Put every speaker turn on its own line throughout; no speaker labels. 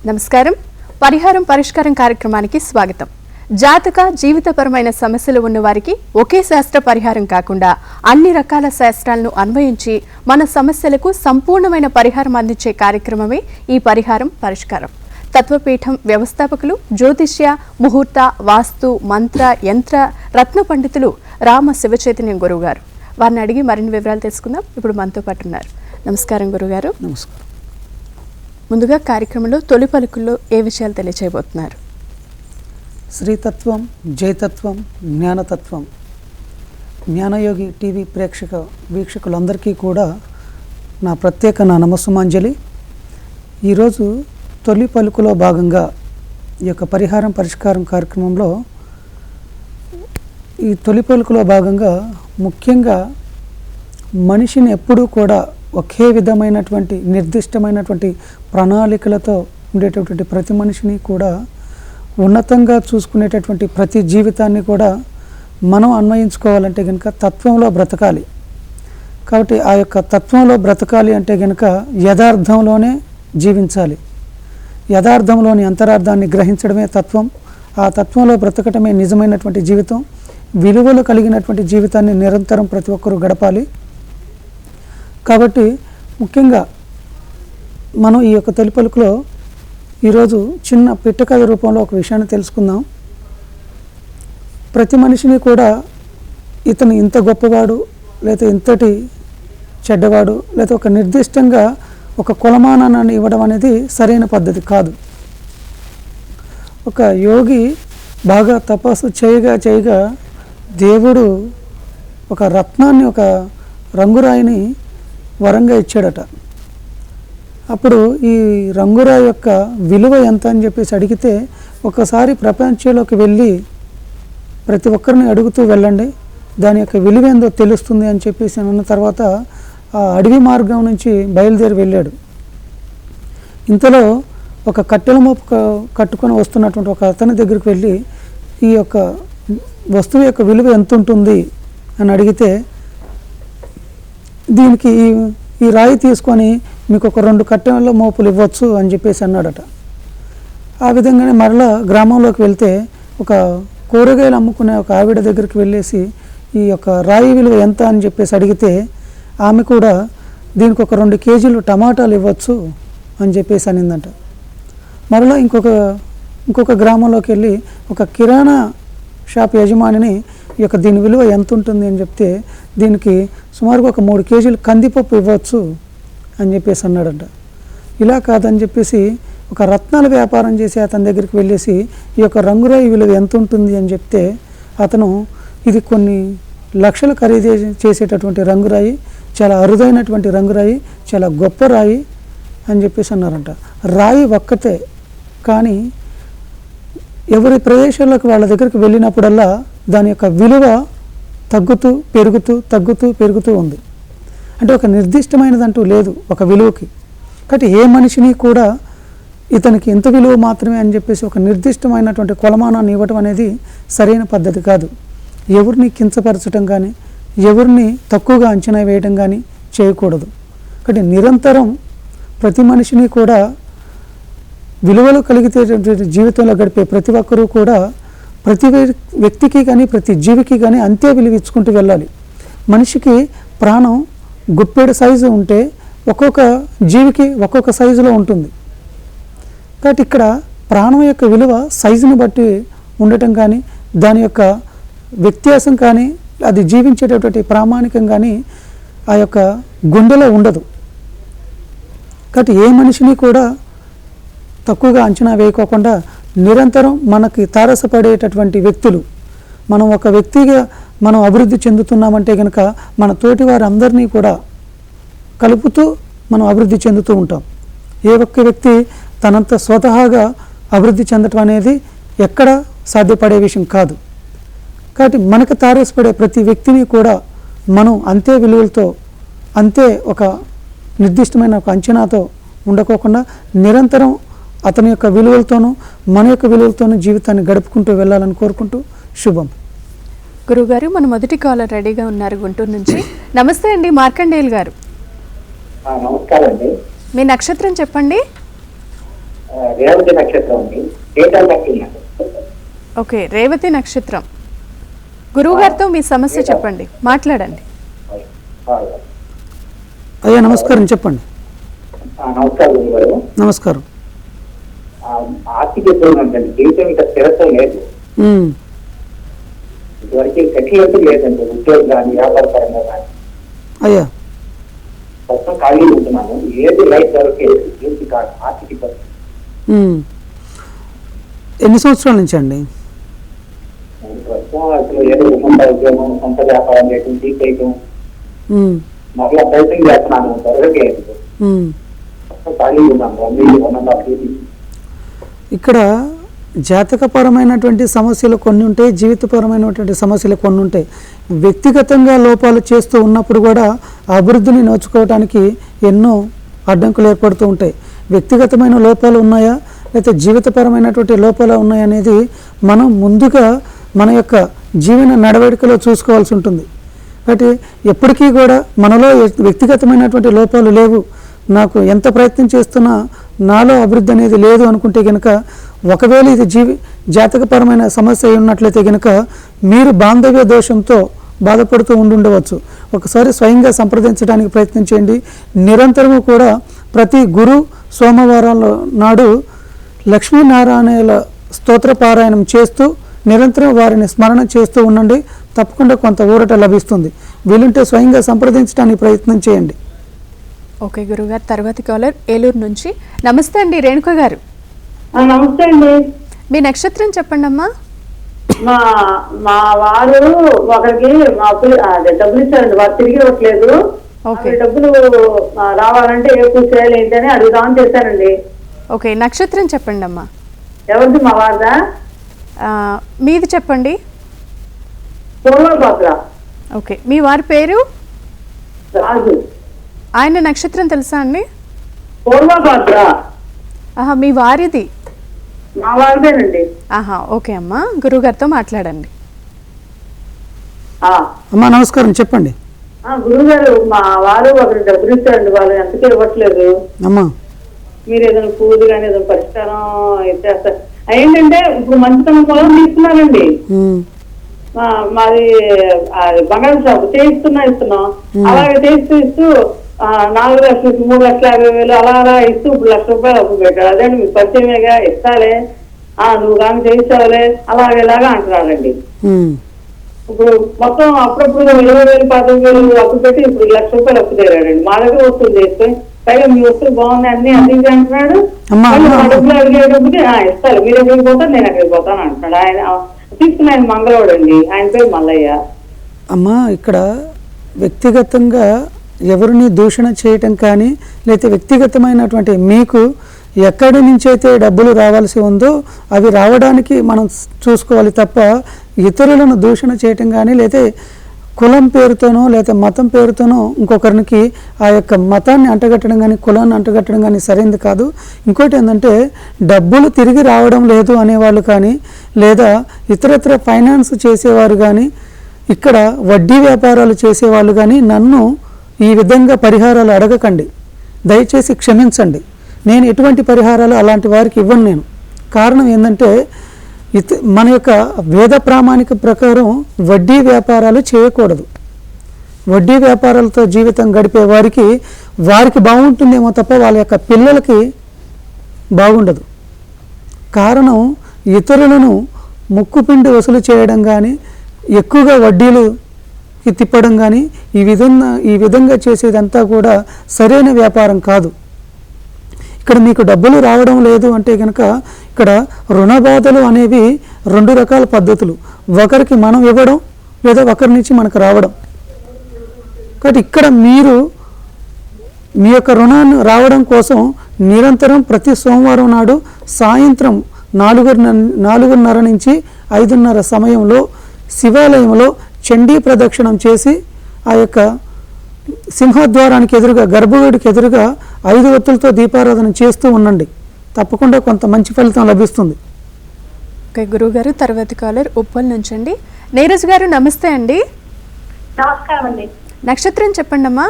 నమస్కారం. పరిహారం పరిష్కారం కార్యక్రమానికి స్వాగతం. జాతక జీవితపరమైన సమస్యలు ఉన్నవారికి ఒకే శాస్త్ర పరిహారం కాకుండా అన్ని రకాల శాస్త్రాలను అన్వయించి మన సమస్యలకు సంపూర్ణమైన పరిహారం అందించే కార్యక్రమమే ఈ పరిహారం పరిష్కారం. తత్వపీఠం వ్యవస్థాపకులు, జ్యోతిష్య, ముహూర్త, వాస్తు, మంత్ర, యంత్ర, రత్న పండితులు రామ శివచైతన్యం గురువు గారు. వారిని అడిగి మరిన్ని వివరాలు తెలుసుకుందాం. ఇప్పుడు మనతో పాటు ఉన్నారు. నమస్కారం గురుగారు.
నమస్కారం.
ముందుగా కార్యక్రమంలో తొలి పలుకుల్లో ఏ విషయాలు తెలియచేయబోతున్నారు?
శ్రీతత్వం, జయతత్వం, జ్ఞానతత్వం. జ్ఞానయోగి టీవీ వీక్షకులందరికీ కూడా నా ప్రత్యేక నమస్సుమాంజలి. ఈరోజు తొలి పలుకులో భాగంగా ఈ యొక్క పరిహారం పరిష్కారం కార్యక్రమంలో ఈ తొలి పలుకులో భాగంగా ముఖ్యంగా మనిషిని ఎప్పుడూ కూడా ఒకే విధమైనటువంటి నిర్దిష్టమైనటువంటి ప్రణాళికలతో ఉండేటటువంటి ప్రతి మనిషిని కూడా ఉన్నతంగా చూసుకునేటటువంటి ప్రతి జీవితాన్ని కూడా మనం అన్వయించుకోవాలంటే కనుక తత్వంలో బ్రతకాలి. కాబట్టి ఆ యొక్క తత్వంలో బ్రతకాలి అంటే కనుక యథార్థంలోనే జీవించాలి. యథార్థంలోని అంతరార్థాన్ని గ్రహించడమే తత్వం. ఆ తత్వంలో బ్రతకటమే నిజమైనటువంటి జీవితం. విలువలు కలిగినటువంటి జీవితాన్ని నిరంతరం ప్రతి ఒక్కరూ గడపాలి. కాబట్టి ముఖ్యంగా మనం ఈ యొక్క తొలి పలుకులో ఈరోజు చిన్న పిట్టకథ రూపంలో ఒక విషయాన్ని తెలుసుకుందాం. ప్రతి మనిషిని కూడా ఇతను ఇంత గొప్పవాడు, లేదా ఇంతటి చెడ్డవాడు, లేదా ఒక నిర్దిష్టంగా ఒక కొలమానాన్ని ఇవ్వడం అనేది సరైన పద్ధతి కాదు. ఒక యోగి బాగా తపస్సు చేయగా దేవుడు ఒక రత్నాన్ని, ఒక రంగురాయిని వరంగా ఇచ్చాడట. అప్పుడు ఈ రంగురాయి యొక్క విలువ ఎంత అని చెప్పేసి అడిగితే, ఒకసారి ప్రపంచంలోకి వెళ్ళి ప్రతి ఒక్కరిని అడుగుతూ వెళ్ళండి, దాని యొక్క విలువ ఏందో తెలుస్తుంది అని చెప్పేసి అన్న తర్వాత ఆ అడవి మార్గం నుంచి బయలుదేరి వెళ్ళాడు. ఇంతలో ఒక కట్టెల మోపు కట్టుకొని వస్తున్నటువంటి ఒక అతని దగ్గరికి వెళ్ళి ఈ యొక్క వస్తువు యొక్క విలువ ఎంత ఉంటుంది అని అడిగితే, దీనికి ఈ రాయి తీసుకొని మీకు ఒక 2 కట్టెల మోపులు ఇవ్వచ్చు అని చెప్పేసి అన్నాడట. ఆ విధంగానే మరలా గ్రామంలోకి వెళ్తే ఒక కూరగాయలు అమ్ముకునే ఒక ఆవిడ దగ్గరికి వెళ్ళేసి ఈ యొక్క రాయి విలువ ఎంత అని చెప్పేసి అడిగితే, ఆమె కూడా దీనికి ఒక 2 కేజీలు టమాటాలు ఇవ్వచ్చు అని చెప్పేసి అనిందంట. మరలా ఇంకొక గ్రామంలోకి వెళ్ళి ఒక కిరాణా షాప్ యజమానిని ఈ యొక్క దీని విలువ ఎంత ఉంటుంది అని చెప్తే, దీనికి సుమారుగా ఒక 3 కేజీలు కందిపప్పు ఇవ్వచ్చు అని చెప్పేసి అన్నాడంట. ఇలా కాదని చెప్పేసి ఒక రత్నాల వ్యాపారం చేసి అతని దగ్గరికి వెళ్ళేసి ఈ యొక్క రంగురాయి విలువ ఎంత ఉంటుంది అని చెప్తే, అతను ఇది కొన్ని లక్షలు ఖరీదు చేసేటటువంటి రంగురాయి, చాలా అరుదైనటువంటి రంగురాయి, చాలా గొప్ప రాయి అని చెప్పేసి అన్నారంట. రాయి ఒక్కతే, కానీ ఎవరి ప్రదేశాల్లోకి వాళ్ళ దగ్గరికి వెళ్ళినప్పుడల్లా దాని యొక్క విలువ తగ్గుతూ పెరుగుతూ ఉంది. అంటే ఒక నిర్దిష్టమైనదంటూ లేదు ఒక విలువకి. కాబట్టి ఏ మనిషిని కూడా ఇతనికి ఇంత విలువ మాత్రమే అని చెప్పేసి ఒక నిర్దిష్టమైనటువంటి కొలమానాన్ని ఇవ్వటం అనేది సరైన పద్ధతి కాదు. ఎవరిని కించపరచడం కానీ, ఎవరిని తక్కువగా అంచనా వేయడం కానీ చేయకూడదు. కాబట్టి నిరంతరం ప్రతి మనిషిని కూడా విలువలు కలిగితేటువంటి జీవితంలో గడిపే ప్రతి ఒక్కరూ కూడా ప్రతి వ్యక్తికి కానీ ప్రతి జీవికి కానీ అంతే విలువ ఇచ్చుకుంటూ వెళ్ళాలి. మనిషికి ప్రాణం గుప్పెడు సైజు ఉంటే ఒక్కొక్క జీవికి ఒక్కొక్క సైజులో ఉంటుంది. కాబట్టి ఇక్కడ ప్రాణం యొక్క విలువ సైజును బట్టి ఉండటం కానీ, దాని యొక్క వ్యత్యాసం కానీ, అది జీవించేటటువంటి ప్రామాణికం కానీ ఆ యొక్క గుండెలో ఉండదు. కాబట్టి ఏ మనిషిని కూడా తక్కువగా అంచనా వేయకోకుండా నిరంతరం మనకి తారసపడేటటువంటి వ్యక్తులు, మనం ఒక వ్యక్తిగా మనం అభివృద్ధి చెందుతున్నామంటే కనుక మన తోటి వారందరినీ కూడా కలుపుతూ మనం అభివృద్ధి చెందుతూ ఉంటాం. ఏ ఒక్క వ్యక్తి తనంత స్వతహాగా అభివృద్ధి చెందటం అనేది ఎక్కడ సాధ్యపడే విషయం కాదు. కాబట్టి మనకు తారసపడే ప్రతి వ్యక్తిని కూడా మనం అంతే విలువలతో, అంతే ఒక నిర్దిష్టమైన ఒక అంచనాతో ఉండకోకుండా నిరంతరం అతని యొక్క విలువలతోనూ మన యొక్క విలువలతోనూ జీవితాన్ని గడుపుకుంటూ వెళ్ళాలని కోరుకుంటూ శుభం.
గురుగారు, మన మొదటి కాలర్ రెడీగా ఉన్నారు గుంటూరు నుంచి. నమస్తే అండి మార్కండేయులు గారు.
నమస్కారం అండి.
మీ నక్షత్రం చెప్పండి.
రేవతి నక్షత్రం ఉంది. డేట్ ఆఫ్ బర్త్ ఉందండి.
ఓకే, రేవతి నక్షత్రం. గురువు గారితో మీ సమస్య చెప్పండి, మాట్లాడండి.
అయ్యా నమస్కారం, చెప్పండి.
నమస్కారం గురుగారు.
నమస్కారం.
ఆర్థిక ఇబ్బంది ఉందండి. జీవితం ఇంకా స్థిరత్వం లేదు. ఇదివరకు సెటిల్మెంట్ లేదండి. ఉద్యోగం కానీ వ్యాపార పరంగా కానీ.
అయ్యా
మొత్తం ఖాళీ ఉంటున్నాను. ఏది లైఫ్ దొరికేది ఏంటి కాదు. ఆర్థిక ఇబ్బంది.
ఎన్ని సంవత్సరాల నుంచి అండి?
అసలు ఏదో సొంత ఉద్యోగం, సొంత వ్యాపారం చేయటం, తీసేయటం, మరలా ప్రయత్నం చేస్తున్నాను. దొరకలేదు. మొత్తం ఖాళీ ఉన్నాను. 1.5 years.
ఇక్కడ జాతకపరమైనటువంటి సమస్యలు కొన్ని ఉంటాయి, జీవితపరమైనటువంటి సమస్యలు కొన్ని ఉంటాయి. వ్యక్తిగతంగా లోపాలు చేస్తూ ఉన్నప్పుడు కూడా అభివృద్ధిని నోచుకోవడానికి ఎన్నో అడ్డంకులు ఏర్పడుతూ ఉంటాయి. వ్యక్తిగతమైన లోపాలు ఉన్నాయా లేకపోతే జీవితపరమైనటువంటి లోపాలు ఉన్నాయా అనేది మనం ముందుగా మన యొక్క జీవన నడవడికలో చూసుకోవాల్సి ఉంటుంది. కాబట్టి ఎప్పటికీ కూడా మనలో వ్యక్తిగతమైనటువంటి లోపాలు లేవు, నాకు ఎంత ప్రయత్నం చేస్తున్నా నాలో అభివృద్ధి అనేది లేదు అనుకుంటే కనుక, ఒకవేళ ఇది జాతకపరమైన సమస్య అయి ఉన్నట్లయితే కనుక మీరు బాంధవ్య దోషంతో బాధపడుతూ ఉండవచ్చు. ఒకసారి స్వయంగా సంప్రదించడానికి ప్రయత్నం చేయండి. నిరంతరము కూడా ప్రతి గురు సోమవారాల నాడు లక్ష్మీనారాయణల స్తోత్ర పారాయణం చేస్తూ నిరంతరం వారిని స్మరణ చేస్తూ ఉండండి. తప్పకుండా కొంత ఊరట లభిస్తుంది. వీలుంటే స్వయంగా సంప్రదించడానికి ప్రయత్నం చేయండి.
ఓకే గురుగారు, తర్వాతి కాలర్ ఏలూరు నుంచి. నమస్తే అండి రేణుక గారు.
నమస్తే అండి.
మీ నక్షత్రం చెప్పండి అమ్మా.
మా వారు ఒకరికి డబ్బులు ఇచ్చారండి, వారు తిరిగి ఇవ్వట్లేదు. డబ్బులు రావాలంటే ఏ పూజ చేయాలి ఏంటని అడుగుదామని చేశానండి.
ఓకే, నక్షత్రం చెప్పండి అమ్మా.
ఎవరిది? మా వారిదా?
మీది చెప్పండి.
పూర్వభద్ర.
ఓకే, మీ వారి పేరు?
రాజు.
ఆయన నక్షత్రం తెలుసా అండి?
పూర్వభద్ర.
మీ వారిది?
మా వారిదేనండి.
ఓకే అమ్మా, గురువు గారితో మాట్లాడండి.
అమ్మా నమస్కారం, చెప్పండి.
గురువు గారు, మా వారు ఒకరికి డబ్బులు ఇచ్చారండి, వాళ్ళు ఎంతకే ఇవ్వట్లేదు.
అమ్మా
మీరు ఏదైనా పూజ కానీ ఏదైనా పరిష్కారం ఇచ్చేస్తారు. ఏంటంటే ఇప్పుడు మంచితనం పొలం తీసుకున్నారండి. మాది బంగాళ షాపు ఇస్తున్నాం. అలాగే ఇస్తూ 4 లక్షలు 3,50,000 అలా ఇస్తూ ఇప్పుడు ₹1,00,000 అప్పు పెట్టాడు. అదే మీకు పరిచయమేగా, ఇస్తాలే, నువ్వు కానీ చేయించావులే, అలాగేలాగా అంటున్నారండి. ఇప్పుడు మొత్తం అప్పుడప్పుడు 20,000 15,000 అప్పు పెట్టి ఇప్పుడు ₹1,00,000 అప్పు తీరాడండి. మా దగ్గర వస్తువులు చేసుకొని పైగా మీ వస్తువులు బాగున్నాయి అన్ని అది అంటున్నాడు. డబ్బులు అడిగేటప్పటికి ఇస్తాను, మీరు ఎక్కడికి పోతాను నేను ఎక్కడికి పోతాను అంటున్నాడు. ఆయన తీసుకున్న ఆయన మంగళవాడు అండి, ఆయన పేరు మల్లయ్య.
అమ్మా ఇక్కడ వ్యక్తిగతంగా ఎవరిని దూషణ చేయటం కానీ లేకపోతే వ్యక్తిగతమైనటువంటి మీకు ఎక్కడి నుంచి అయితే డబ్బులు రావాల్సి ఉందో అవి రావడానికి మనం చూసుకోవాలి తప్ప ఇతరులను దూషణ చేయటం కానీ లేకపోతే కులం పేరుతోనో లేకపోతే మతం పేరుతోనో ఇంకొకరికి ఆ యొక్క మతాన్ని అంటగట్టడం కానీ కులాన్ని అంటగట్టడం కానీ సరైనది కాదు. ఇంకోటి ఏంటంటే డబ్బులు తిరిగి రావడం లేదు అనేవాళ్ళు కానీ లేదా ఇతరత్ర ఫైనాన్స్ చేసేవారు కానీ ఇక్కడ వడ్డీ వ్యాపారాలు చేసేవాళ్ళు కానీ నన్ను ఈ విధంగా పరిహారాలు అడగకండి, దయచేసి క్షమించండి. నేను ఎటువంటి పరిహారాలు అలాంటి వారికి ఇవ్వను. నేను కారణం ఏంటంటే మన యొక్క వేద ప్రామాణిక ప్రకారం వడ్డీ వ్యాపారాలు చేయకూడదు. వడ్డీ వ్యాపారాలతో జీవితం గడిపే వారికి బాగుంటుందేమో తప్ప వాళ్ళ యొక్క పిల్లలకి బాగుండదు. కారణం ఇతరులను ముక్కుపిండి వసూలు చేయడం కానీ ఎక్కువగా వడ్డీలు తిప్పడం కానీ ఈ విధంగా చేసేదంతా కూడా సరైన వ్యాపారం కాదు. ఇక్కడ మీకు డబ్బులు రావడం లేదు అంటే కనుక ఇక్కడ రుణ బాధలు అనేవి 2 రకాల పద్ధతులు. ఒకరికి మనం ఇవ్వడం లేదా ఒకరి నుంచి మనకు రావడం. కాబట్టి ఇక్కడ మీరు మీ యొక్క రుణాన్ని రావడం కోసం నిరంతరం ప్రతి సోమవారం నాడు సాయంత్రం 4:30 నుంచి 5:30 సమయంలో శివాలయంలో చండీ ప్రదక్షిణం చేసి ఆ యొక్క సింహద్వారానికి ఎదురుగా గర్భగుడికి ఎదురుగా 5 ఒత్తులతో దీపారాధన చేస్తూ ఉండండి. తప్పకుండా కొంత మంచి ఫలితం లభిస్తుంది.
ఓకే గురువు గారు, తర్వాతి కాలర్ ఉప్పల్ నుంచి అండి. నీరజ్ గారు నమస్తే అండి.
నమస్కారం అండి.
నక్షత్రం చెప్పండి అమ్మా.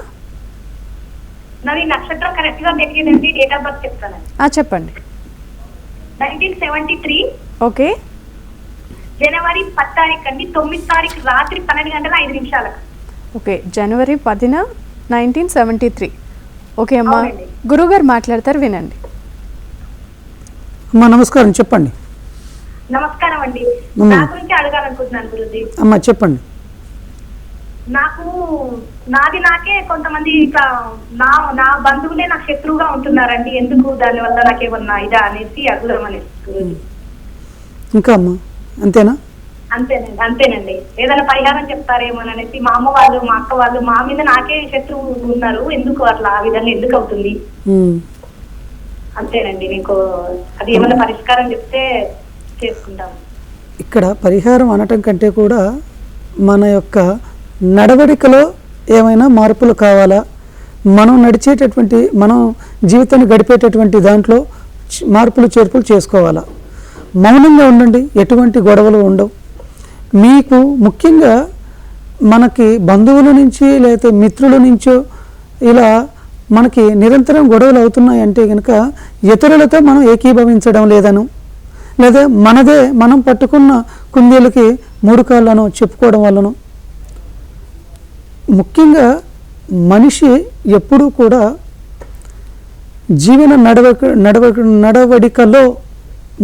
నాది నక్షత్రం కరెక్ట్ గా తెలియదండి, డేట్ ఆఫ్ బర్త్ చెప్తానండి.
చెప్పండి.
1973
ఓకే.
జనవరి 10 తారీఖు అండి, 9 తారీఖు రాత్రి 12:05
ఓకే, జనవరి 10, 1973. ఓకే అమ్మా,
అవునండి.
గురువుగారు మాట్లాడతారు, వినండి.
అమ్మా నమస్కారం, చెప్పండి.
నమస్కారం అండి.
అమ్మా.
నా గురించి అడగాలనుకుంటున్నాను గురుజీ.
అమ్మా చెప్పండి.
నాకు నాకే కొంతమంది ఇట్లా నా బంధువులే నాకు శత్రువుగా ఉంటున్నారండి. ఎందుకు, దాని వల్ల నాకేమన్నా ఇదా అనేసి అడుగుదామని గురుజీ.
ఇంకా అమ్మా అంతేనా?
అంతేనండి. ఏదైనా పరిహారం చెప్తారేమోననేసి మా అమ్మ వాళ్ళు, మా అక్క వాళ్ళు మా మీద నాకే శత్రువు ఉన్నారు. ఎందుకు అట్లా ఆ విధంగా ఎందుకు అవుతుంది? అంతేనండి. నీకు అది ఏమైనా పరిష్కారం చెప్తే చేసుకుంటాం.
ఇక్కడ పరిహారం అనటం కంటే కూడా మన యొక్క నడవడికలో ఏమైనా మార్పులు కావాలా, మనం నడిచేటటువంటి మనం జీవితాన్ని గడిపేటటువంటి దాంట్లో మార్పులు చేర్పులు చేసుకోవాలా. మౌనంగా ఉండండి, ఎటువంటి గొడవలు ఉండవు. మీకు ముఖ్యంగా మనకి బంధువుల నుంచి లేకపోతే మిత్రుల నుంచో ఇలా మనకి నిరంతరం గొడవలు అవుతున్నాయి అంటే కనుక ఇతరులతో మనం ఏకీభవించడం లేదను, లేదా మనం పట్టుకున్న కుందేలకి 3 కాళ్ళను చెప్పుకోవడం వలన. ముఖ్యంగా మనిషి ఎప్పుడూ కూడా జీవన నడవడికలో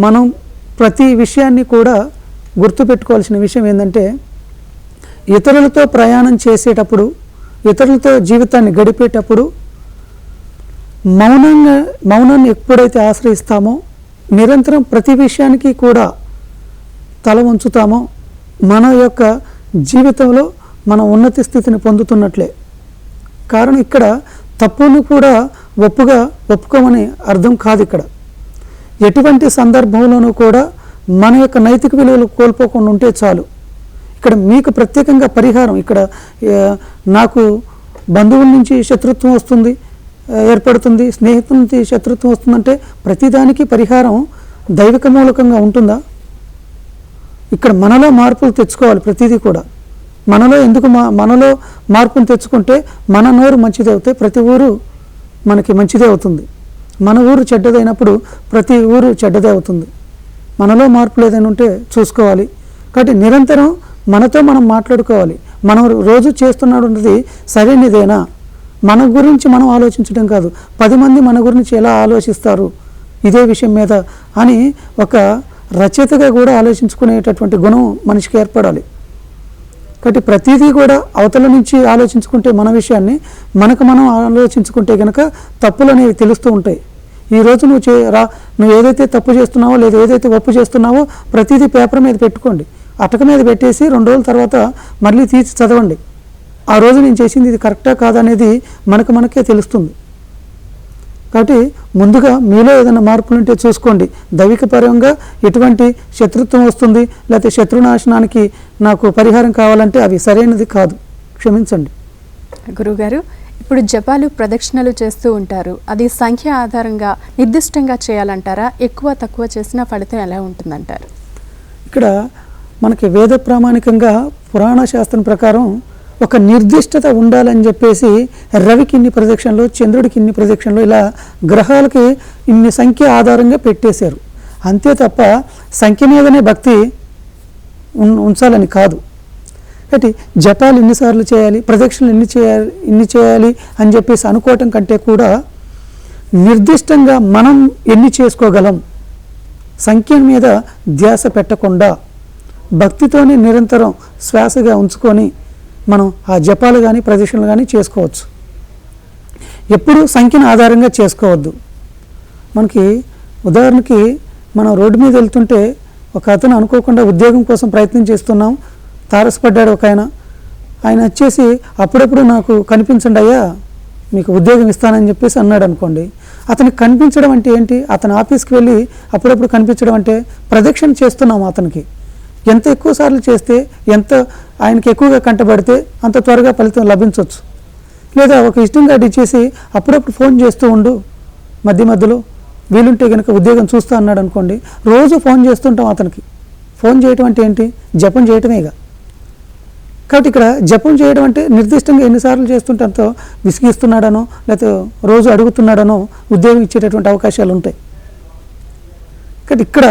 మనం ప్రతి విషయాన్ని కూడా గుర్తుపెట్టుకోవాల్సిన విషయం ఏంటంటే, ఇతరులతో ప్రయాణం చేసేటప్పుడు, ఇతరులతో జీవితాన్ని గడిపేటప్పుడు మౌనాన్ని ఎప్పుడైతే ఆశ్రయిస్తామో, నిరంతరం ప్రతి విషయానికి కూడా తల వంచుతామో, మన యొక్క జీవితంలో మనం ఉన్నతి స్థితిని పొందుతున్నట్లే. కారణం ఇక్కడ తప్పును కూడా ఒప్పుకోమని అర్థం కాదు. ఇక్కడ ఎటువంటి సందర్భంలోనూ కూడా మన యొక్క నైతిక విలువలు కోల్పోకుండా ఉంటే చాలు. ఇక్కడ మీకు ప్రత్యేకంగా పరిహారం, ఇక్కడ నాకు బంధువుల నుంచి శత్రుత్వం వస్తుంది ఏర్పడుతుంది, స్నేహితుల నుంచి శత్రుత్వం వస్తుందంటే ప్రతిదానికి పరిహారం దైవిక మూలకంగా ఉంటుందా? ఇక్కడ మనలో మార్పులు తెచ్చుకోవాలి. ప్రతిదీ కూడా మనలో మార్పులు తెచ్చుకుంటే మన నోరు మంచిది అవుతాయి, ప్రతి ఊరు మనకి మంచిదే అవుతుంది. మన ఊరు చెడ్డదైనప్పుడు ప్రతి ఊరు చెడ్డదే అవుతుంది. మనలో మార్పులు ఏదైనా ఉంటే చూసుకోవాలి. కాబట్టి నిరంతరం మనతో మనం మాట్లాడుకోవాలి. మనం రోజు చేస్తున్నది సరైనదేనా, మన గురించి మనం ఆలోచించడం కాదు, 10 మంది మన గురించి ఎలా ఆలోచిస్తారు ఇదే విషయం మీద అని ఒక రచయితగా కూడా ఆలోచించుకునేటటువంటి గుణం మనిషికి ఏర్పడాలి. కాబట్టి ప్రతిదీ కూడా అవతల నుంచి ఆలోచించుకుంటే మన విషయాన్ని మనం ఆలోచించుకుంటే కనుక తప్పులు అనేవి తెలుస్తూ ఉంటాయి. ఈరోజు నువ్వు ఏదైతే తప్పు చేస్తున్నావో లేదా ఏదైతే ఒప్పు చేస్తున్నావో ప్రతిదీ పేపర్ మీద పెట్టుకోండి, అటక మీద పెట్టేసి 2 రోజుల తర్వాత మళ్ళీ తీసి చదవండి. ఆ రోజు నేను చేసింది ఇది కరెక్టా కాదనేది మనకే తెలుస్తుంది. కాబట్టి ముందుగా మీలో ఏదైనా మార్పులు ఉంటే చూసుకోండి. దైవికపరంగా ఎటువంటి శత్రుత్వం వస్తుంది లేకపోతే శత్రునాశనానికి నాకు పరిహారం కావాలంటే అవి సరైనది కాదు, క్షమించండి.
గురువుగారు, ఇప్పుడు జపాలు ప్రదక్షిణలు చేస్తూ ఉంటారు, అది సంఖ్య ఆధారంగా నిర్దిష్టంగా చేయాలంటారా? ఎక్కువ తక్కువ చేసిన ఫలితం ఎలా ఉంటుందంటారు?
ఇక్కడ మనకి వేద ప్రామాణికంగా పురాణ శాస్త్రం ప్రకారం ఒక నిర్దిష్టత ఉండాలని చెప్పేసి రవికి ఇన్ని ప్రదక్షిణలు, చంద్రుడికి ఇన్ని ప్రదక్షిణలు, ఇలా గ్రహాలకి ఇన్ని సంఖ్య ఆధారంగా పెట్టేశారు. అంతే తప్ప సంఖ్య మీదనే భక్తి ఉంచాలని కాదు. కాబట్టి జపాలు ఎన్నిసార్లు చేయాలి, ప్రదక్షిణలు ఎన్ని చేయాలి అని చెప్పేసి అనుకోవటం కంటే కూడా నిర్దిష్టంగా మనం ఎన్ని చేసుకోగలం, సంఖ్య మీద ధ్యాస పెట్టకుండా భక్తితోనే నిరంతరం శ్వాసగా ఉంచుకొని మనం ఆ జపాలు కానీ ప్రదక్షిణలు కానీ చేసుకోవచ్చు. ఎప్పుడు సంఖ్యను ఆధారంగా చేసుకోవద్దు. మనకి ఉదాహరణకి మనం రోడ్డు మీద వెళ్తుంటే ఒక అతను అనుకోకుండా ఉద్యోగం కోసం ప్రయత్నం చేస్తున్నాం, తారసపడ్డాడు ఒక ఆయన వచ్చేసి అప్పుడప్పుడు నాకు కనిపించండి అయ్యా మీకు ఉద్యోగం ఇస్తానని చెప్పేసి అన్నాడు అనుకోండి. అతనికి కనిపించడం అంటే ఏంటి? అతను ఆఫీస్కి వెళ్ళి అప్పుడప్పుడు కనిపించడం అంటే ప్రదక్షిణ చేస్తున్నాము. అతనికి ఎంత ఎక్కువ సార్లు చేస్తే, ఎంత ఆయనకి ఎక్కువగా కంటబడితే అంత త్వరగా ఫలితం లభించవచ్చు. లేదా ఒక విజిటింగ్ కార్డు ఇచ్చేసి అప్పుడప్పుడు ఫోన్ చేస్తూ ఉండు, మధ్యలో వీలుంటే కనుక ఉద్యోగం చూస్తా అన్నాడు అనుకోండి. రోజు ఫోన్ చేస్తుంటాం అతనికి. ఫోన్ చేయటం అంటే ఏంటి? జపం చేయటమేగా. కాబట్టి ఇక్కడ జపం చేయడం అంటే నిర్దిష్టంగా ఎన్నిసార్లు చేస్తుంటే అంత విసిగిస్తున్నాడనో లేకపోతే రోజు అడుగుతున్నాడనో ఉద్యోగం ఇచ్చేటటువంటి అవకాశాలు ఉంటాయి. కానీ ఇక్కడ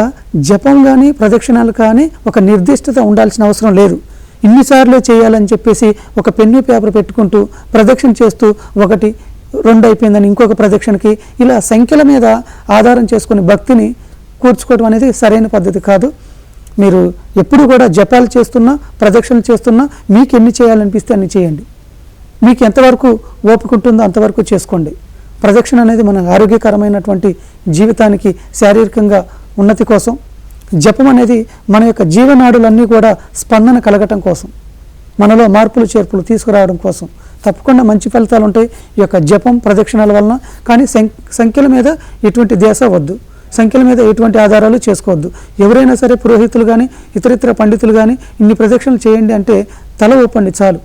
జపం కానీ ప్రదక్షిణాలు కానీ ఒక నిర్దిష్టత ఉండాల్సిన అవసరం లేదు. ఇన్నిసార్లు చేయాలని చెప్పేసి ఒక పెన్ను పేపర్ పెట్టుకుంటూ ప్రదక్షిణ చేస్తూ 1, 2 అయిపోయిందని ఇంకొక ప్రదక్షిణకి ఇలా సంఖ్యల మీద ఆధారం చేసుకుని భక్తిని కూర్చుకోవడం అనేది సరైన పద్ధతి కాదు. మీరు ఎప్పుడు కూడా జపాలు చేస్తున్నా ప్రదక్షిణలు చేస్తున్నా మీకు ఎన్ని చేయాలనిపిస్తే అన్ని చేయండి. మీకు ఎంతవరకు ఓపిక ఉంటుందో అంతవరకు చేసుకోండి. ప్రదక్షిణ అనేది మన ఆరోగ్యకరమైనటువంటి జీవితానికి శారీరకంగా ఉన్నతి కోసం, జపం అనేది మన యొక్క జీవనాడులన్నీ కూడా స్పందన కలగటం కోసం, మనలో మార్పులు చేర్పులు తీసుకురావడం కోసం తప్పకుండా మంచి ఫలితాలు ఉంటాయి ఈ యొక్క జపం ప్రదక్షిణాల వలన. కానీ సంఖ్యల మీద ఎటువంటి ధ్యాస వద్దు, సంఖ్యల మీద ఎటువంటి ఆధారాలు చేసుకోవద్దు. ఎవరైనా సరే పురోహితులు కానీ ఇతరితర పండితులు కానీ ఇన్ని ప్రదక్షిణలు చేయండి అంటే తల ఊపండి చాలు.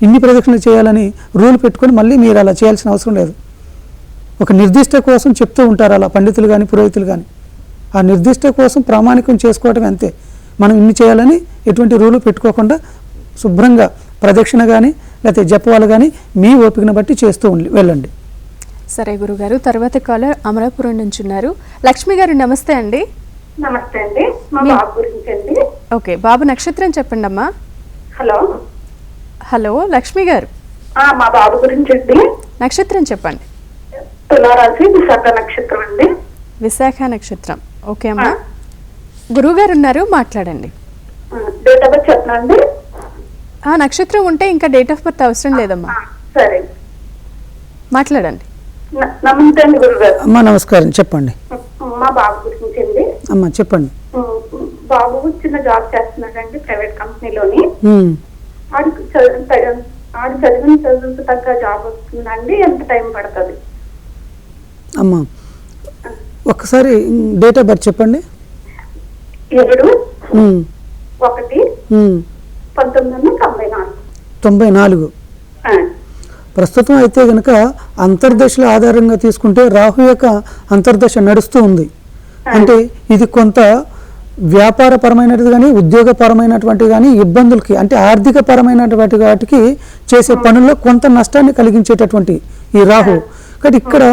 ఇన్ని ప్రదక్షిణలు చేయాలని రూల్ పెట్టుకొని మళ్ళీ మీరు అలా చేయాల్సిన అవసరం లేదు. ఒక నిర్దిష్ట కోసం చెప్తూ ఉంటారు అలా పండితులు కానీ పురోహితులు కానీ. ఆ నిర్దిష్ట కోసం ప్రామాణికం చేసుకోవటం అంతే. మనం ఇన్ని చేయాలని ఎటువంటి రూలు పెట్టుకోకుండా శుభ్రంగా ప్రదక్షిణ కానీ లేకపోతే జపవాలు కానీ మీ ఓపికను బట్టి చేస్తూ వెళ్ళండి.
సరే గురుగారు, తర్వాత కాలర్ అమలాపురం నుంచి ఉన్నారు. లక్ష్మి గారు నమస్తే అండి.
నమస్తే అండి. మా బాబు గురించి అండి.
ఓకే, బాబు నక్షత్రం చెప్పండి అమ్మా.
హలో
హలో లక్ష్మి గారు,
మా బాబు గురించి అండి.
నక్షత్రం చెప్పండి.
తులారాశి, విశాఖ నక్షత్రం అండి.
విశాఖ నక్షత్రం. ఓకే అమ్మా, గురువుగారు ఉన్నారు, మాట్లాడండి.
డేట్ ఆఫ్ బర్త్ చెప్పనా అండి?
నక్షత్రం ఉంటే ఇంకా డేట్ ఆఫ్ బర్త్ అవసరం లేదమ్మా.
సరే,
మాట్లాడండి.
నమస్తే అండి గురుగారు.
అమ్మా నమస్కారం, చెప్పండి.
మా బాబు గురించి అండి.
అమ్మా చెప్పండి.
బాబు చిన్న జాబ్ చేస్తున్నాడండి ప్రైవేట్ కంపెనీలోని. ఆడికి చదివిన చదువుకు తగ్గ జాబ్ వస్తుందండి? ఎంత టైం పడుతుంది?
అమ్మా ఒక్కసారి డేట్ ఆఫ్ బర్త్ చెప్పండి.
7/1/1994.
ప్రస్తుతం అయితే కనుక అంతర్దశల ఆధారంగా తీసుకుంటే రాహు యొక్క అంతర్దశ నడుస్తూ ఉంది. అంటే ఇది కొంత వ్యాపారపరమైనది కానీ ఉద్యోగపరమైనటువంటి కానీ ఇబ్బందులకి అంటే ఆర్థిక పరమైనటువంటి వాటికి చేసే పనుల్లో కొంత నష్టాన్ని కలిగించేటటువంటి ఈ రాహు. కాబట్టి ఇక్కడ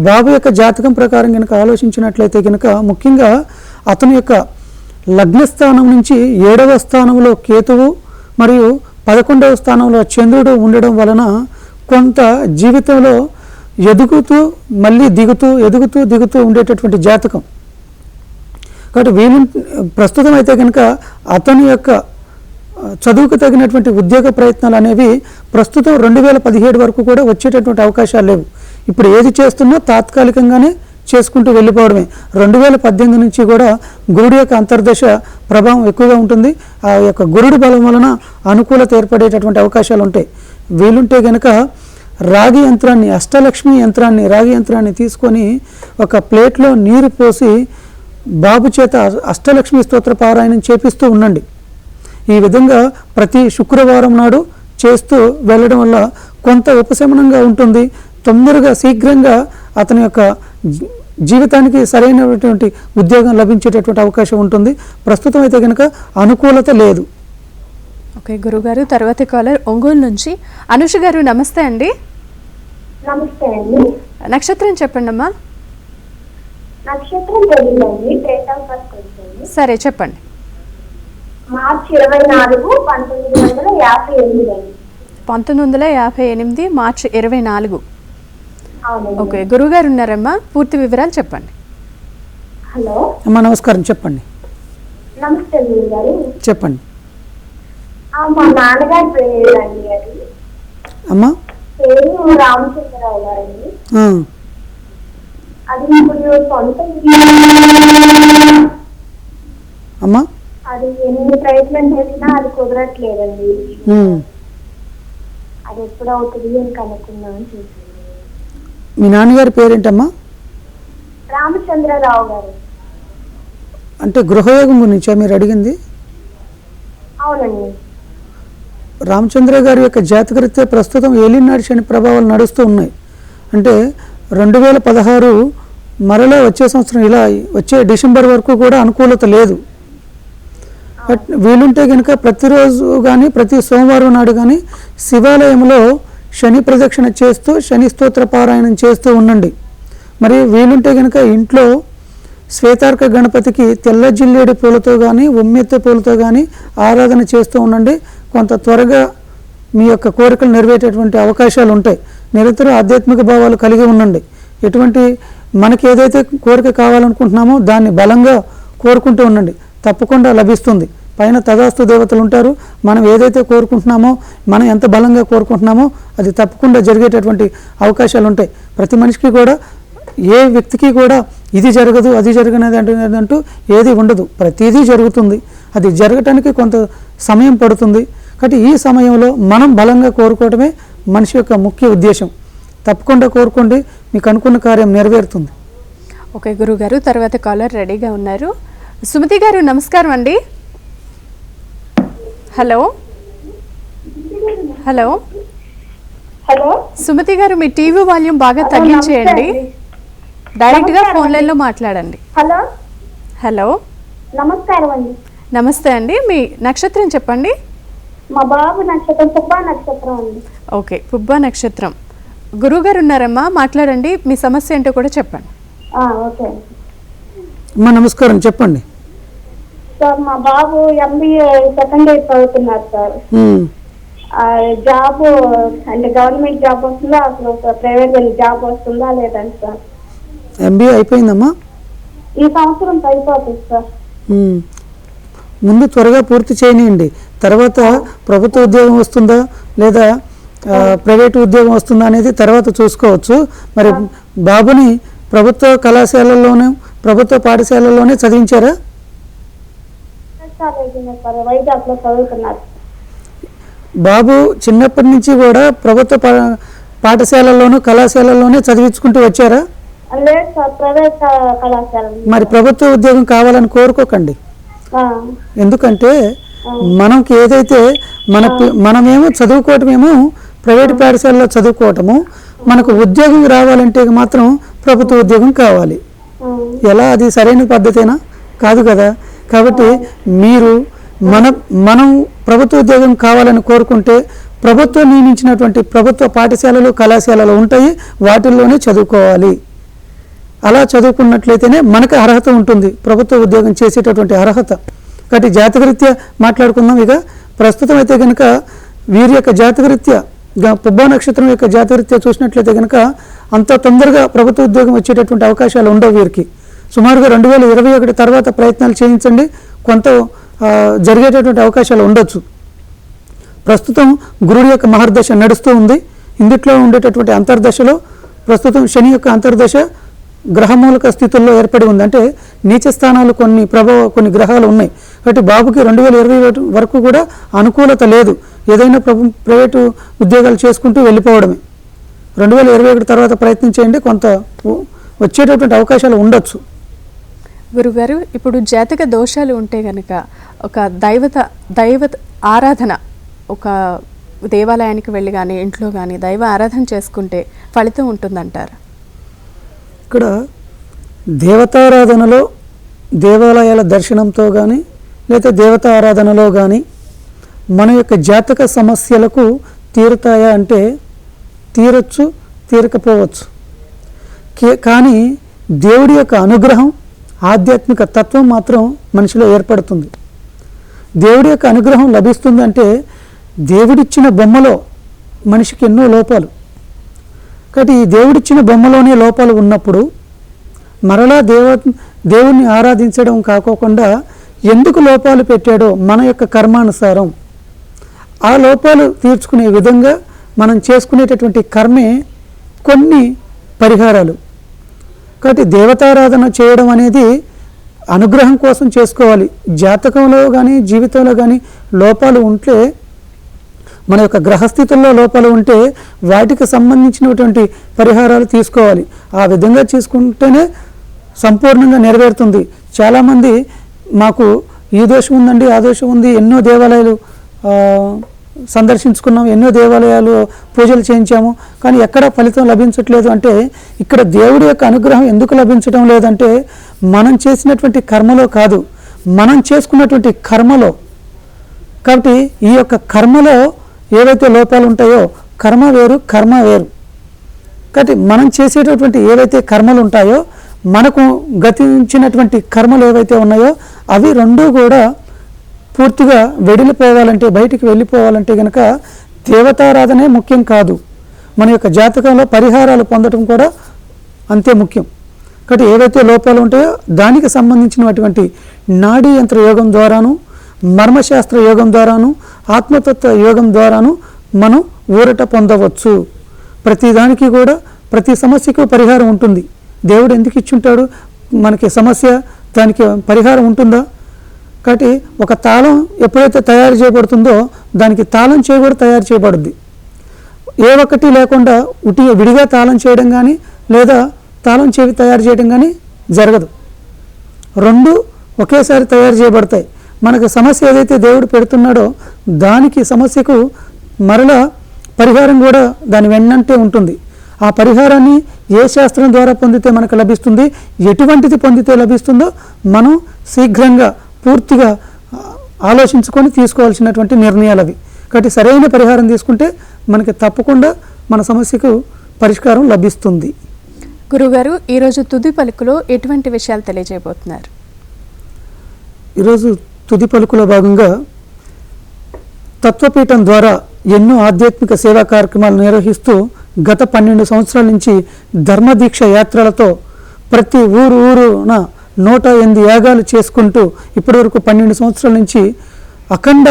బాబు యొక్క జాతకం ప్రకారం కనుక ఆలోచించినట్లయితే కనుక ముఖ్యంగా అతని యొక్క లగ్నస్థానం నుంచి 7వ స్థానంలో కేతువు మరియు 11వ స్థానంలో చంద్రుడు ఉండడం వలన కొంత జీవితంలో ఎదుగుతూ మళ్ళీ దిగుతూ ఉండేటటువంటి జాతకం. కాబట్టి ప్రస్తుతం అయితే కనుక అతని యొక్క చదువుకు తగినటువంటి ఉద్యోగ ప్రయత్నాలు అనేవి ప్రస్తుతం 2017 వరకు కూడా వచ్చేటటువంటి అవకాశాలు లేవు. ఇప్పుడు ఏది చేస్తున్నా తాత్కాలికంగానే చేసుకుంటూ వెళ్ళిపోవడమే. 2018 నుంచి కూడా గురుడు యొక్క అంతర్దశ ప్రభావం ఎక్కువగా ఉంటుంది. ఆ యొక్క గురుడు బలం వలన అనుకూలత ఏర్పడేటటువంటి అవకాశాలు ఉంటాయి. వీలుంటే కనుక రాగి యంత్రాన్ని, అష్టలక్ష్మి యంత్రాన్ని, రాగి యంత్రాన్ని తీసుకొని ఒక ప్లేట్లో నీరు పోసి బాబు చేత అష్టలక్ష్మి స్తోత్ర పారాయణం చేపిస్తూ ఉండండి. ఈ విధంగా ప్రతి శుక్రవారం నాడు చేస్తూ వెళ్ళడం వల్ల కొంత ఉపశమనంగా ఉంటుంది. తొందరగా శీఘ్రంగా అతని యొక్క జీవితానికి సరైనటువంటి ఉద్యోగం లభించేటటువంటి అవకాశం ఉంటుంది. ప్రస్తుతం అయితే కనుక అనుకూలత లేదు.
ఓకే గురుగారు, తర్వాత కాలర్ ఒంగోలు నుంచి అనుష గారు. నమస్తే అండి.
నమస్తే అండి.
నక్షత్రం చెప్పండి అమ్మా.
నక్షత్రం తెలియదండి, డేట్ ఆఫ్ బర్త్ తెలియదు.
సరే చెప్పండి.
మార్చి 24, 1958 అండి.
1958 మార్చి 24.
అవునండి.
ఓకే, గురుగారు ఉన్నారమ్మా, పూర్తి వివరాలు చెప్పండి.
హలో
అమ్మా నమస్కారం, చెప్పండి.
నమస్తే గురుగారు.
చెప్పండి.
మా నాన్నగారి పేరు అండి, అది
అమ్మా
పేరు రామచంద్రరావు గారండి. అది ఇప్పుడు సొంత
అమ్మా
అది ఎన్ని ప్రయత్నం చేసినా అది కుదరట్లేదండి. అది ఎప్పుడు అవుతుంది అని కనుక్కుందామని చూసింది.
మీ నాన్నగారి పేరేంటమ్మా?
రామచంద్రరావు గారు.
అంటే గృహయోగం గురించా మీరు అడిగింది?
అవునండి.
రామచంద్ర గారి యొక్క జాతకరీత్యా ప్రస్తుతం ఏలినాటి శని ప్రభావాలు నడుస్తూ ఉన్నాయి. అంటే 2016 మరలా వచ్చే సంవత్సరం ఇలా వచ్చే డిసెంబర్ వరకు కూడా అనుకూలత లేదు. బట్ వీలుంటే కనుక ప్రతిరోజు కానీ ప్రతి సోమవారం నాడు కానీ శివాలయంలో శని ప్రదక్షిణ చేస్తూ శని స్తోత్ర పారాయణం చేస్తూ ఉండండి. మరి వీలుంటే కనుక ఇంట్లో శ్వేతార్క గణపతికి తెల్ల జిల్లేడు పూలతో కానీ ఉమ్మెత్త పూలతో కానీ ఆరాధన చేస్తూ ఉండండి. కొంత త్వరగా మీ యొక్క కోరికలు నెరవేరేటువంటి అవకాశాలు ఉంటాయి. నిరంతరం ఆధ్యాత్మిక భావాలు కలిగి ఉండండి. ఎటువంటి మనకి ఏదైతే కోరిక కావాలనుకుంటున్నామో దాన్ని బలంగా కోరుకుంటూ ఉండండి, తప్పకుండా లభిస్తుంది. పైన తదాస్తు దేవతలు ఉంటారు. మనం ఏదైతే కోరుకుంటున్నామో, మనం ఎంత బలంగా కోరుకుంటున్నామో అది తప్పకుండా జరిగేటటువంటి అవకాశాలు ఉంటాయి. ప్రతి మనిషికి కూడా, ఏ వ్యక్తికి కూడా ఇది జరగదు అది జరగనేది అంటూ ఏది ఉండదు. ప్రతిదీ జరుగుతుంది. అది జరగటానికి కొంత సమయం పడుతుంది. కాబట్టి ఈ సమయంలో మనం బలంగా కోరుకోవడమే మనిషి యొక్క ముఖ్య ఉద్దేశం. తప్పకుండా కోరుకోండి, మీకు అనుకున్న కార్యం నెరవేరుతుంది.
ఓకే గురుగారు, తర్వాత కాలర్ రెడీగా ఉన్నారు. సుమతి గారు నమస్కారం అండి. హలో హలో
హలో
సుమతి గారు, మీ టీవీ వాల్యూమ్ బాగా తగ్గించేయండి. డైరెక్ట్గా ఫోన్ లైన్లో మాట్లాడండి.
హలో
హలో
నమస్కారం అండి.
నమస్తే అండి, మీ నక్షత్రం చెప్పండి.
మా బాబు నక్షత్రం పుబ్బా నక్షత్రం అండి.
ఓకే, పుబ్బా నక్షత్రం. గురువుగారు ఉన్నారమ్మా, మాట్లాడండి. మీ సమస్య ఏంటో కూడా చెప్పండి.
ఓకే
అమ్మా నమస్కారం, చెప్పండి.
సార్ మా బాబు MBA సెకండ్ ఇయర్ చదువుతున్నారు సార్. జాబ్ అంటే గవర్నమెంట్ జాబ్ వస్తుందా, అసలు ప్రైవేట్ జాబ్ వస్తుందా లేదండి సార్?
MBA అయిపోయిందమ్మా?
ఈ సంవత్సరం అయిపోతుంది సార్.
ముందు త్వరగా పూర్తి చేయనియండి. తర్వాత ప్రభుత్వ ఉద్యోగం వస్తుందా లేదా ప్రైవేటు ఉద్యోగం వస్తుందా అనేది తర్వాత చూసుకోవచ్చు. మరి బాబుని ప్రభుత్వ కళాశాలల్లోనే, ప్రభుత్వ పాఠశాలల్లోనే చదివించారా?
వైజాగ్లో చదువుతున్నారు.
బాబు చిన్నప్పటి నుంచి కూడా ప్రభుత్వ పాఠశాలల్లోనూ కళాశాలల్లోనే చదివించుకుంటూ వచ్చారా?
లేదు సార్, ప్రైవేట్ కళాశాల.
మరి ప్రభుత్వ ఉద్యోగం కావాలని కోరుకోకండి. ఎందుకంటే మనకి ఏదైతే మనమేమో చదువుకోవటమేమో ప్రైవేట్ పాఠశాలలో చదువుకోవటము, మనకు ఉద్యోగం రావాలంటే మాత్రం ప్రభుత్వ ఉద్యోగం కావాలి. ఎలా? అది సరైన పద్ధతేనా? కాదు కదా. కాబట్టి మీరు మనం ప్రభుత్వ ఉద్యోగం కావాలని కోరుకుంటే ప్రభుత్వం నియమించినటువంటి ప్రభుత్వ పాఠశాలలు కళాశాలలు ఉంటాయి, వాటిల్లోనే చదువుకోవాలి. అలా చదువుకున్నట్లయితేనే మనకు అర్హత ఉంటుంది, ప్రభుత్వ ఉద్యోగం చేసేటటువంటి అర్హత. కాబట్టి జాతకరీత్యా మాట్లాడుకుందాం. ఇక ప్రస్తుతం అయితే కనుక వీరి యొక్క జాతకరీత్యా, పుబ్బా నక్షత్రం యొక్క జాతకరీత్యా చూసినట్లయితే కనుక అంత తొందరగా ప్రభుత్వ ఉద్యోగం వచ్చేటటువంటి అవకాశాలు ఉండవు వీరికి. సుమారుగా 2021 తర్వాత ప్రయత్నాలు చేయించండి, కొంత జరిగేటటువంటి అవకాశాలు ఉండొచ్చు. ప్రస్తుతం గురుడు యొక్క మహర్దశ నడుస్తూ ఉంది. ఇందుట్లో ఉండేటటువంటి అంతర్దశలో ప్రస్తుతం శని యొక్క అంతర్దశ గ్రహమూలక స్థితుల్లో ఏర్పడి ఉంది. అంటే నీచ స్థానాలు కొన్ని గ్రహాలు ఉన్నాయి. కాబట్టి బాబుకి 2020 వరకు కూడా అనుకూలత లేదు. ఏదైనా ప్రైవేటు ఉద్యోగాలు చేసుకుంటూ వెళ్ళిపోవడమే. 2021 తర్వాత ప్రయత్నం చేయండి, కొంత వచ్చేటటువంటి అవకాశాలు ఉండొచ్చు.
గురుగారు, ఇప్పుడు జాతక దోషాలు ఉంటే గనక ఒక దైవ ఆరాధన, ఒక దేవాలయానికి వెళ్ళి కానీ ఇంట్లో కానీ దైవ ఆరాధన చేసుకుంటే ఫలితం ఉంటుందంటారు?
ఇక్కడ దేవతారాధనలో, దేవాలయాల దర్శనంతో కానీ లేదా దేవతా ఆరాధనలో కానీ మన యొక్క జాతక సమస్యలకు తీరుతాయా అంటే తీరచ్చు, తీరకపోవచ్చు. కానీ దేవుడి యొక్క అనుగ్రహం, ఆధ్యాత్మిక తత్వం మాత్రం మనిషిలో ఏర్పడుతుంది. దేవుడి యొక్క అనుగ్రహం లభిస్తుందంటే దేవుడిచ్చిన బొమ్మలో మనిషికి ఎన్నో లోపాలు. కాబట్టి ఈ దేవుడిచ్చిన బొమ్మలోనే లోపాలు ఉన్నప్పుడు మరలా దేవుణ్ణి ఆరాధించడం కాకోకుండా ఎందుకు లోపాలు పెట్టాడో మన యొక్క కర్మానుసారం ఆ లోపాలు తీర్చుకునే విధంగా మనం చేసుకునేటటువంటి కర్మే కొన్ని పరిహారాలు. కాబట్టి దేవతారాధన చేయడం అనేది అనుగ్రహం కోసం చేసుకోవాలి. జాతకంలో కానీ జీవితంలో కానీ లోపాలు ఉంటే, మన యొక్క గ్రహస్థితుల్లో లోపాలు ఉంటే వాటికి సంబంధించినటువంటి పరిహారాలు తీసుకోవాలి. ఆ విధంగా తీసుకుంటేనే సంపూర్ణంగా నెరవేరుతుంది. చాలామంది మాకు ఈ దోషం ఉందండి, ఆ దోషం ఉంది, ఎన్నో దేవాలయాలు సందర్శించుకున్నాము, ఎన్నో దేవాలయాలు పూజలు చేయించాము, కానీ ఎక్కడ ఫలితం లభించట్లేదు అంటే ఇక్కడ దేవుడి యొక్క అనుగ్రహం ఎందుకు లభించడం లేదంటే మనం చేసినటువంటి కర్మలో కాదు, మనం చేసుకున్నటువంటి కర్మలో. కాబట్టి ఈ యొక్క కర్మలో ఏవైతే లోపాలు ఉంటాయో, కర్మ వేరు కర్మ వేరు. కాబట్టి మనం చేసేటటువంటి ఏవైతే కర్మలు ఉంటాయో మనకు గతించినటువంటి కర్మలు ఏవైతే ఉన్నాయో అవి రెండూ కూడా పూర్తిగా వెడిలిపోవాలంటే, బయటికి వెళ్ళిపోవాలంటే కనుక దేవతారాధనే ముఖ్యం కాదు, మన యొక్క జాతకంలో పరిహారాలు పొందడం కూడా అంతే ముఖ్యం. కాబట్టి ఏవైతే లోపాలు ఉంటాయో దానికి సంబంధించినటువంటి నాడీ యంత్ర యోగం ద్వారాను, మర్మశాస్త్ర యోగం ద్వారాను, ఆత్మతత్వ యోగం ద్వారాను మనం ఊరట పొందవచ్చు. ప్రతిదానికి కూడా ప్రతి సమస్యకు పరిహారం ఉంటుంది. దేవుడు ఎందుకు ఇచ్చుంటాడు మనకి సమస్య, దానికి పరిహారం ఉంటుందా? కాబట్టి ఒక తాళం ఎప్పుడైతే తయారు చేయబడుతుందో దానికి తాళం చేయి కూడా తయారు చేయబడుద్ది. ఏ ఒక్కటి లేకుండా విడిగా తాళం చేయడం కానీ లేదా తాళం చేయి తయారు చేయడం కానీ జరగదు. రెండు ఒకేసారి తయారు చేయబడతాయి. మనకు సమస్య ఏదైతే దేవుడు పెడుతున్నాడో దానికి సమస్యకు మరలా పరిహారం కూడా దాని వెన్నంటే ఉంటుంది. ఆ పరిహారాన్ని ఏ శాస్త్రం ద్వారా పొందితే మనకు లభిస్తుంది, ఎటువంటిది పొందితే లభిస్తుందో మనం శీఘ్రంగా పూర్తిగా ఆలోచించుకొని తీసుకోవాల్సినటువంటి నిర్ణయాలు అవి. కాబట్టి సరైన పరిహారం తీసుకుంటే మనకి తప్పకుండా మన సమస్యకు పరిష్కారం లభిస్తుంది.
గురుగారు, ఈరోజు తుది పలుకులో ఎటువంటి విషయాలు తెలియజేయబోతున్నారు?
ఈరోజు తుది పలుకులో భాగంగా తత్వపీఠం ద్వారా ఎన్నో ఆధ్యాత్మిక సేవా కార్యక్రమాలు నిర్వహిస్తూ గత 12 సంవత్సరాల నుంచి ధర్మదీక్ష యాత్రలతో ప్రతి ఊరున 108 యాగాలు చేసుకుంటూ ఇప్పటివరకు 12 సంవత్సరాల నుంచి అఖండ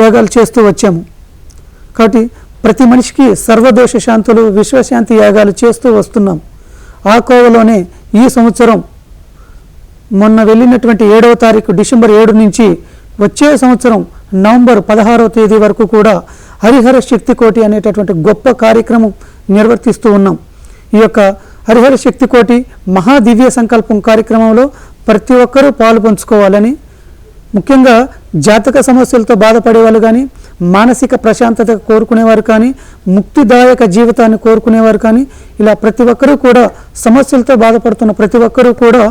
యాగాలు చేస్తూ వచ్చాము. కాబట్టి ప్రతి మనిషికి సర్వదోష శాంతులు, విశ్వశాంతి యాగాలు చేస్తూ వస్తున్నాం. ఆ కోవలోనే ఈ సంవత్సరం మొన్న వెళ్ళినటువంటి 7వ తారీఖు డిసెంబర్ 7 నుంచి వచ్చే సంవత్సరం నవంబర్ 16వ తేదీ వరకు కూడా హరిహర శక్తి కోటి అనేటటువంటి గొప్ప కార్యక్రమం నిర్వర్తిస్తూ ఉన్నాం. ఈ యొక్క హరిహర శక్తి కోటి మహాదివ్య సంకల్పం కార్యక్రమంలో ప్రతి ఒక్కరూ పాలు పంచుకోవాలని, ముఖ్యంగా జాతక సమస్యలతో బాధపడే వాళ్ళు కానీ, మానసిక ప్రశాంతత కోరుకునేవారు కానీ, ముక్తిదాయక జీవితాన్ని కోరుకునేవారు కానీ, ఇలా ప్రతి ఒక్కరూ కూడా సమస్యలతో బాధపడుతున్న ప్రతి ఒక్కరూ కూడా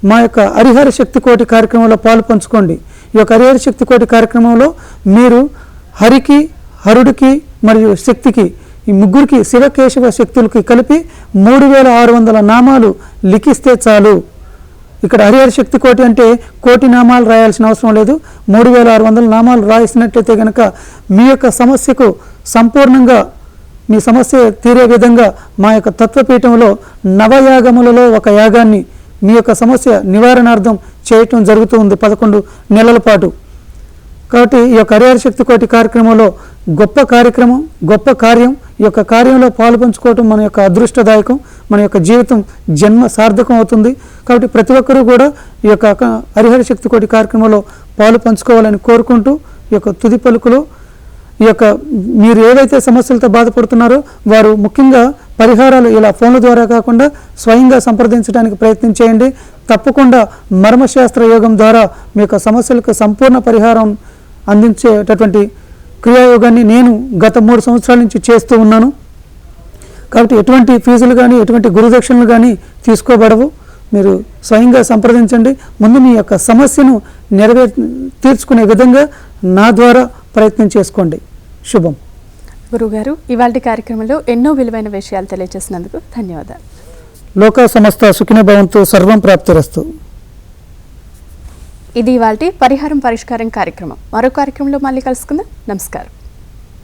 మా యొక్క హరిహర శక్తి కోటి కార్యక్రమంలో పాలు పంచుకోండి. ఈ యొక్క హరిహర శక్తి కోటి కార్యక్రమంలో మీరు హరికి, హరుడికి మరియు శక్తికి, ఈ ముగ్గురికి శివకేశవ శక్తులకి కలిపి 3600 నామాలు లిఖిస్తే చాలు. ఇక్కడ హరిహర శక్తి కోటి అంటే కోటి నామాలు రాయాల్సిన అవసరం లేదు. 3600 నామాలు రాసినట్లయితే కనుక మీ యొక్క సమస్యకు సంపూర్ణంగా మీ సమస్య తీరే విధంగా మా యొక్క తత్వపీఠంలో నవయాగములలో ఒక యాగాన్ని మీ యొక్క సమస్య నివారణార్థం చేయటం జరుగుతూ ఉంది 11 నెలల పాటు. కాబట్టి ఈ యొక్క హరిహర శక్తి కోటి కార్యక్రమంలో గొప్ప కార్యక్రమం, గొప్ప కార్యం. ఈ యొక్క కార్యంలో పాలు పంచుకోవటం మన యొక్క అదృష్టదాయకం, మన యొక్క జీవితం జన్మ సార్థకం అవుతుంది. కాబట్టి ప్రతి ఒక్కరూ కూడా ఈ యొక్క హరిహర శక్తి కోటి కార్యక్రమంలో పాలు పంచుకోవాలని కోరుకుంటూ ఈ యొక్క తుది పలుకులో ఈ యొక్క మీరు ఏవైతే సమస్యలతో బాధపడుతున్నారో వారు ముఖ్యంగా పరిహారాలు ఇలా ఫోన్ల ద్వారా కాకుండా స్వయంగా సంప్రదించడానికి ప్రయత్నం చేయండి. తప్పకుండా మర్మశాస్త్ర యోగం ద్వారా మీ యొక్క సమస్యలకు సంపూర్ణ పరిహారం అందించేటటువంటి క్రియాయోగాన్ని నేను గత 3 సంవత్సరాల నుంచి చేస్తూ ఉన్నాను. కాబట్టి ఎటువంటి ఫీజులు కానీ ఎటువంటి గురుదక్షిణలు కానీ తీసుకోబడవు. మీరు స్వయంగా సంప్రదించండి. ముందు మీ యొక్క సమస్యను తీర్చుకునే విధంగా నా ద్వారా ప్రయత్నం చేసుకోండి. శుభం.
గురుగారు, ఇవాల్టి కార్యక్రమంలో ఎన్నో విలువైన విషయాలు తెలియజేసినందుకు ధన్యవాదాలు.
లోక సమస్త సుఖిన భవంతు, సర్వం ప్రాప్తిరస్తు.
ఇది ఇవాల్టి పరిహారం పరిష్కారం కార్యక్రమం. మరో కార్యక్రమంలో మళ్ళీ కలుసుకుందాం. నమస్కారం.